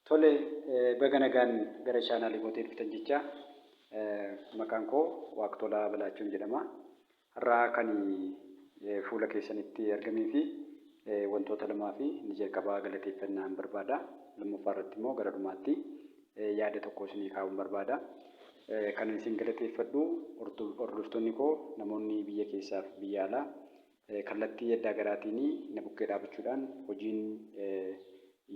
Tole baga nagaan gara chaanaalii kootii dhuftan jecha maqaan koo Waaqtolaa Balaachuun jedhama. Har'aa kan fuula keessanitti argamee fi wantoota lamaa fi inni jalqabaa galateeffannaa barbaada. Lammaffaa irratti immoo gara dhumaatti yaada tokko isinii kaa'uun barbaada. Kan isin galateeffadhu hordoftoonni koo namoonni biyya keessaa fi biyya alaa kallattii adda garaatiin na bukkee dhaabachuudhaan hojiin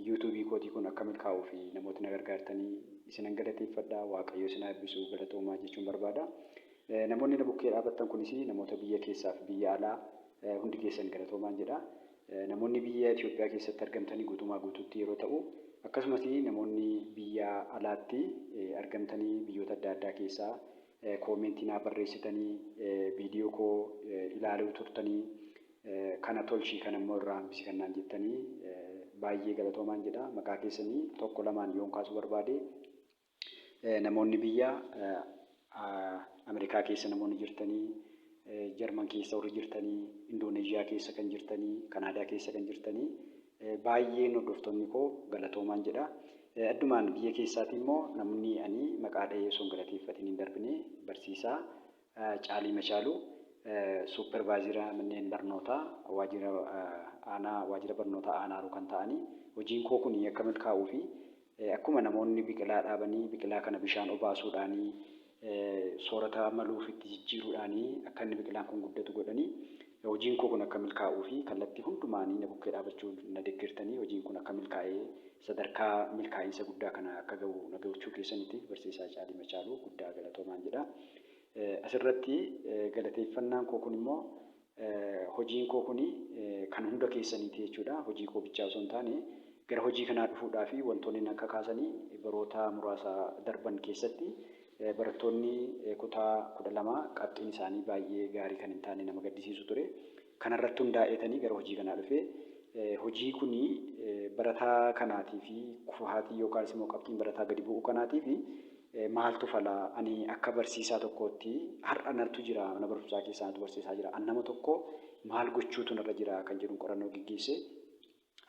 YouTube kootii kun akka milkaa'uu fi namoota na gargaartanii isinan galateeffadha. Waaqayyo isin eebbisu galatoomaa jechuun barbaada. Namoonni na bukkee dhaabattan kunis namoota biyya keessaa fi biyya alaa hundi keessan galatoomaan jedha. Namoonni biyya Itoophiyaa keessatti argamtanii guutumaa guutuutti yeroo ta'u, akkasumas namoonni biyya alaatti argamtanii biyyoota adda addaa keessaa koomentii naa barreessitanii viidiyoo koo ilaaluu turtanii kana tolchii kana immoo irraa hambisi kannaan jettanii baay'ee galatoomaan jedha. Maqaa keessanii tokko lamaan yoon kaasuu barbaade namoonni biyya Ameerikaa keessa namoonni jirtanii, Jarman keessa warri jirtanii, Indooneeziyaa keessa kan jirtanii, Kanaadaa keessa kan jirtanii baay'een hordoftoonni koo galatoomaan jedha. Addumaan biyya keessaati immoo namni ani maqaa dhahee osoo hin galateeffatiin hin darbine barsiisaa Caalii Machaaluu supervaayizira manneen barnootaa waajjira barnootaa Aanaaru kan ta'anii hojiin koo kun akka milkaa'uu fi akkuma namoonni biqilaa dhaabanii biqilaa kana bishaan obaasuudhaanii soorata maluuf itti jijjiiruudhaanii akka inni biqilaan kun guddatu godhanii hojiin koo kun akka milkaa'uu fi kallattii hundumaanii na bukkee dhaabachuun na deeggartanii hojiin kun akka milkaa'ee sadarkaa milkaa'insa guddaa kana akka ga'u na gochuu keessanitti barsiisaa Caalii Machaaluu guddaa galatoomaan jedha. Asirratti galateeffannaan koo kun immoo hojiin koo kun kan hunda keessaniiti jechuudha. Hojii koo bichaa osoo hin taane gara hojii kanaa dhufuudhaaf wantoonni akka kaasanii baroota muraasa darban keessatti barattoonni kutaa 12 qabxiin isaanii baay'ee gaarii kan hin taane nama gaddisiisu ture. Kanarratti hundaa'eetanii gara hojii kanaa dhufe. Hojii kun barataa kanaatii fi kufaatii yookaan immoo qabxiin barataa gadi bu'uu kanaatii fi maaltu fala ani akka barsiisaa tokkootti har'a nartu jira mana barumsaa keessaa nartu barsiisaa jira nama tokko maal gochuutu narra jira kan jedhu qorannoo gaggeesse.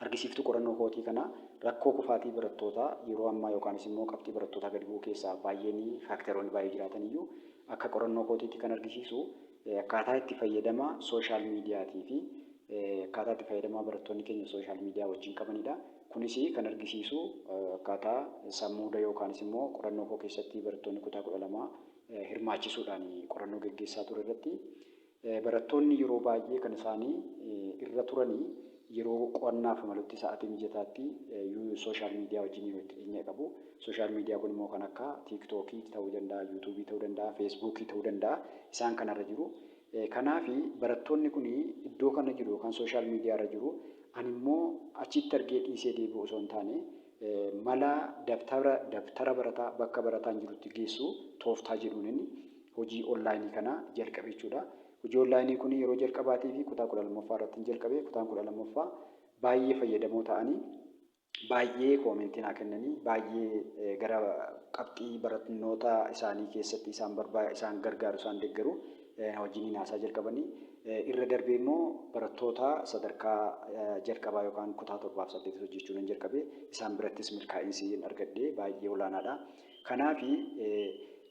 Argisiiftuu qorannoo kootii kana rakkoo kufaatii barattootaa yeroo ammaa yookaan immoo qabxii barattootaa gadi bu'uu keessaa baay'een faaktaroonni baay'ee jiraatan iyyuu akka qorannoo kootiitti kan argisiisu akkaataa itti fayyadama sooshaal miidiyaatii fi akkaataa itti fayyadama barattoonni keenya sooshaal miidiyaa wajjin qabanidha. Kunis kan argisiisu akkaataa sammuuda yookaan immoo qorannoo koo keessatti barattoonni kutaa 12 hirmaachisuudhaan qorannoo gaggeessaa ture irratti barattoonni yeroo baay'ee kan isaanii irra turanii yeroo qo'annaaf malutti sa'aatii mijataatti sooshaal miidiyaa wajjin itti dhiyeenya qabu. Sooshaal miidiyaa kun immoo kan akka tiiktookii ta'uu danda'a, yuutuubii ta'uu danda'a, feesbuukii ta'uu danda'a. Isaan kanarra jiru. Kanaaf barattoonni kun iddoo kana jiru yookaan sooshaal miidiyaa irra jiru. Ani immoo achitti argee dhiisee deebi'u osoo hin taane mala dabtara barataa bakka barataan jirutti geessu tooftaa jedhuun hojii onlaayinii kana jalqabe jechuudha. Hojii onlaayinii kun yeroo jalqabaatii fi kutaa 12ffaa irratti jalqabe. Kutaan 12ffaa baay'ee fayyadamoo ta'anii baay'ee koomentii naa kennanii baay'ee gara qabxii barattoota isaanii keessatti isaan gargaaru isaan deeggaru hojiin haasaa jalqabanii. Irra darbee immoo barattoota sadarkaa jalqabaa yookaan kutaa 7 fi 8 hojjechuun jalqabe isaan birattis milkaa'insi argadhee baay'ee olaanaadha. Kanaaf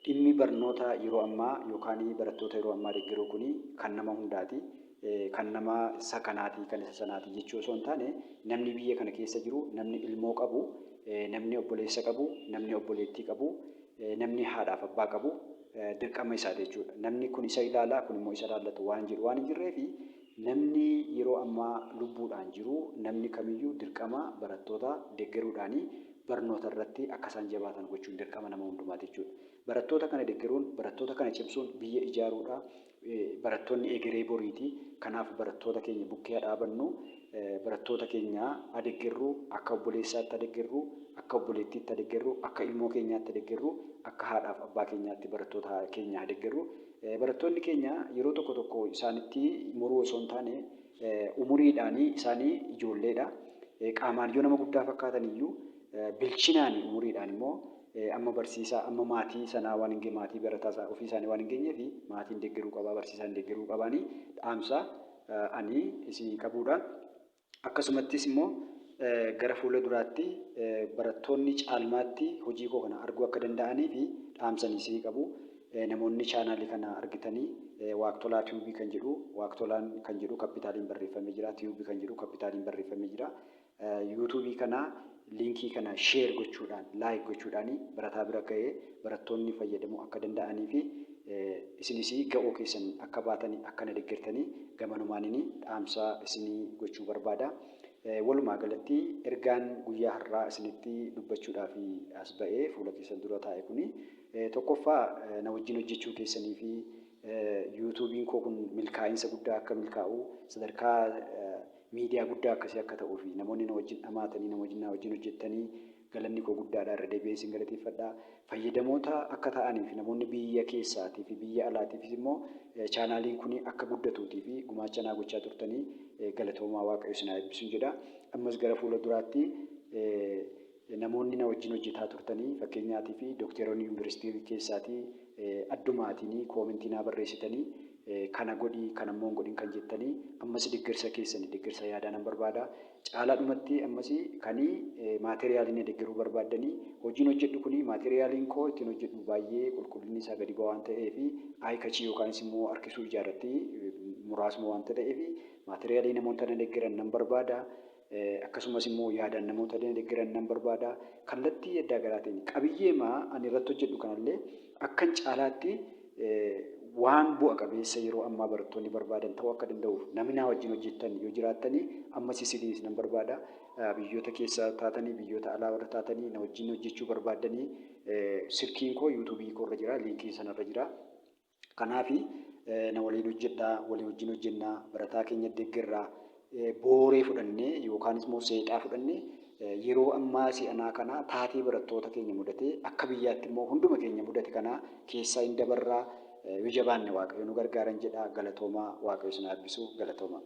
dhimmi barnoota yeroo ammaa yookaan barattoota yeroo ammaa deeggaruu kun kan nama hundaati. Kan nama sakanaati kan isa sanaati jechuu osoo hin taane namni biyya kana keessa jiru namni ilmoo qabu, namni obboleessa qabu, namni obboleettii qabu, namni haadhaaf abbaa qabu dirqama isaati jechuudha. Namni kun isa ilaalaa kun immoo isa ilaallatu waan jiru waan hin jirreefi namni yeroo ammaa lubbuudhaan jiru namni kamiyyuu dirqama barattoota deeggaruudhaanii barnoota irratti akka isaan jabaatan gochuun dirqama nama hundumaati jechuudha. Barattoota kana deeggaruun, barattoota kana cimsuun biyya ijaaruudha. Barattoonni egeree boriiti. Kanaaf barattoota keenya bukkee dhaabannu, barattoota keenya adeeggarru, akka obboleessaatti adeeggarru, akka obboleettiitti adeeggarru, akka ilmoo keenyaatti adeeggarru, akka haadhaaf abbaa keenyaatti barattoota keenya adeeggarru. Barattoonni keenya yeroo tokko tokko isaanitti muruu osoo hin taane umuriidhaan isaanii ijoolleedha. Qaamaan yoo nama guddaa fakkaatan iyyuu bilchinaan umuriidhaan immoo amma barsiisaa amma maatii sanaa waan hin maatii barataa ofii isaanii waan hin geenyeef maatiin deeggaruu qabaa barsiisaan deeggaruu qabaanii dhaamsa ani isin qabuudha. Akkasumattis immoo gara fuula duraatti barattoonni caalmaatti hojii koo kana arguu akka danda'anii fi dhaamsanis qabu. Namoonni chaanaalii kana argitanii Waaqtolaa Tiyuubii kan jedhu, Waaqtolaan kan jedhu kapitaaliin barreeffamee jira. Tiyuubii kan jedhu kapitaaliin barreeffamee jira. Yuutuubii kana liinkii kana sheer gochuudhaan, laayik gochuudhaan barataa bira ga'ee barattoonni fayyadamuu akka danda'anii fi isinis ga'oo keessan akka baatanii akka na deeggartanii gamanumaanii dhaamsa isinii gochuu barbaada. Walumaa galatti ergaan guyyaa har'aa isinitti dubbachuudhaaf as ba'ee fuula keessan dura taa'e kuni tokkoffaa na wajjin hojjechuu keessanii fi yuutuubiin koo kun milkaa'insa guddaa akka milkaa'u sadarkaa miidiyaa guddaa akkasii akka ta'uu fi namoonni na wajjin dhamaatanii na wajjin hojjettanii galanni koo guddaadha. Irra deebi'ee isin galateeffadha. Fayyadamoota akka ta'anii fi namoonni biyya keessaatii fi biyya alaatiifis immoo chaanaaliin kun akka guddatuutii fi gumaacha naa gochaa turtanii galatoomaa Waaqayyo isin haa eebbisu jedha. Ammas gara fuula duraatti namoonni na wajjin hojjetaa turtanii fakkeenyaatii fi dookteroonni yuunivarsiitii keessaatii addumaatiin koomentii naa barreessitanii kana godhii kana immoo godhin kan jettanii ammas deeggarsa keessanii deeggarsa yaadaa nan barbaada. Caalaadhumatti ammas kanii maateriyaaliin deeggaruu barbaadanii hojiin hojjedhu kuni maateriyaaliin koo ittiin hojjedhu baay'ee qulqullinni isaa gadi bu'aa waan ta'eef aayikachii yookaanis immoo harkisuu ijaarratti muraasuma waan ta'eef maateriyaalii namoota na deeggaran nan barbaada. Akkasumas immoo yaadaan namoota na deeggaran nan barbaada. Kallattii adda garaatiin qabiyyeemaa ani irratti hojjedhu kanallee akkan caalaatti waan bu'a qabeessa yeroo ammaa barattoonni barbaadan ta'uu akka danda'uuf namni na wajjin hojjettan yoo jiraattanii ammas isiniis nan barbaada. Biyyoota keessaa taatanii biyyoota alaa warra taatanii na wajjin hojjechuu barbaadanii silkiin koo yuutuubii koo irra jira, liinkii sanarra jira. Kanaaf na waliin hojjedhaa, walii wajjin hojjennaa, barataa keenya deeggarraa booree fudhannee yookaanis immoo seexaa fudhannee yeroo ammaa si'anaa kana taatee barattoota keenya mudate akka biyyaatti immoo hunduma keenya mudate kana keessaa hin dabarraa yoo jabaanne Waaqayyo nu gargaaran jedha. Galatoomaa Waaqayyo isin haa eebbisu. Galatoomaa.